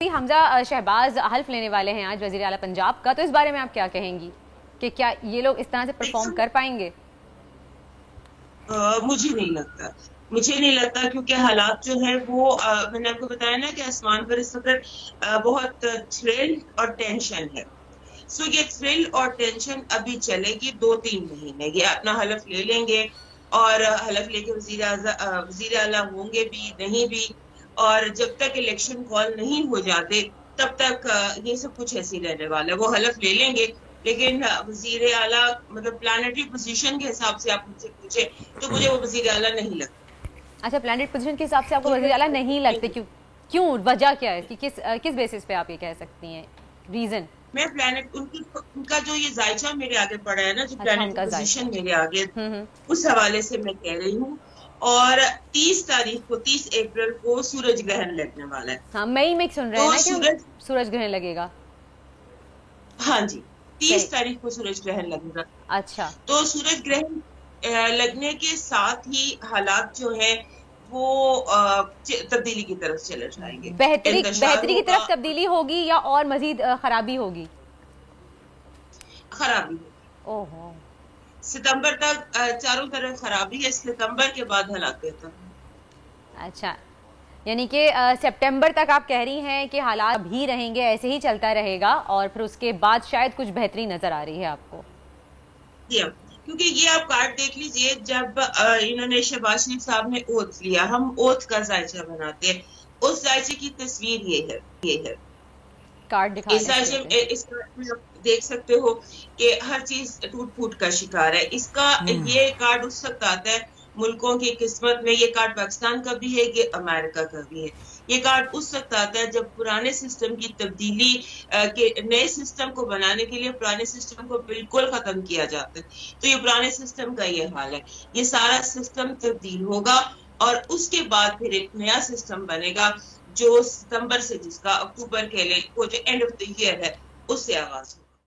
हमजा शहबाज हल्फ लेने वाले हैं आज वज़ीर आला पंजाब का, तो इस बारे में आप क्या कहेंगी कि क्या ये लोग इस तरह से परफॉर्म कर पाएंगे? मुझे नहीं लगता क्योंकि हालात जो है वो मैंने आपको बताया ना कि आसमान पर इस वक्त बहुत थ्रिल और टेंशन है। सो ये थ्रिल और टेंशन अभी चलेगी 2-3 महीने। ये अपना हलफ ले लेंगे और हलफ लेके वजीर आला होंगे भी नहीं भी, और जब तक इलेक्शन कॉल नहीं हो जाते तब तक ये सब कुछ ऐसे ही रहने वाला है। वो हलफ ले लेंगे, लेकिन वजीर आला मतलब प्लानिटरी पोजीशन के हिसाब से आप मुझसे पूछे तो मुझे वो वजीर आला नहीं लगता। अच्छा, प्लानिट पोजीशन के हिसाब से आपको वज़ीर आला नहीं लगते? क्यों? वजह क्या है कि किस बेसिस पे आप ये कह सकती हैं? रीजन? मैं प्लानिट उनका जो ये जायचा मेरे आगे पड़ा है ना, जो प्लानिट पोजीशन मेरे आगे, उस हवाले से मैं कह रही हूँ। और 30 अप्रैल को सूरज ग्रहण लगने वाला है। हाँ, मई में सुन रहे हैं ना कि सूरज ग्रहण लगेगा। हाँ जी, 30 तारीख को सूरज ग्रहण लगेगा। अच्छा, तो सूरज ग्रहण लगने के साथ ही हालात जो है वो तब्दीली की तरफ चले जाएंगे। बेहतरी की तरफ तब्दीली होगी या और मजीद खराबी होगी? खराबी होगी। ओहो, सितंबर तक चारों तरफ खराबी है, सितंबर के बाद हालात बेहतर। अच्छा, यानी कि सितंबर तक आप कह रही हैं कि हालात भी रहेंगे, ऐसे ही चलता रहेगा और फिर उसके बाद शायद कुछ बेहतरी नजर आ रही है आपको? क्योंकि ये आप कार्ड देख लीजिए, जब इन्होंने शहबाज शरीफ साहब ने ओथ लिया, हम ओथ का जायचा बनाते हैं, उस जायचे की तस्वीर ये है। कार्ड दिखा इस कार्ड में आप देख सकते हो कि हर चीज टूट फूट का शिकार है। इसका ये कार्ड उस वक्त आता है मुल्कों की किस्मत में, ये कार्ड पाकिस्तान का भी है, ये अमेरिका का भी है। ये कार्ड उस वक्त आता है जब पुराने सिस्टम की तब्दीली के नए सिस्टम को बनाने के लिए पुराने सिस्टम को बिल्कुल खत्म किया जाता है। तो ये पुराने सिस्टम का ये हाल है। ये सारा सिस्टम तब्दील होगा और उसके बाद फिर एक नया सिस्टम बनेगा जो सितंबर से, जिसका अक्टूबर के लिए वो जो एंड ऑफ द ईयर है, उससे आगाज होगा।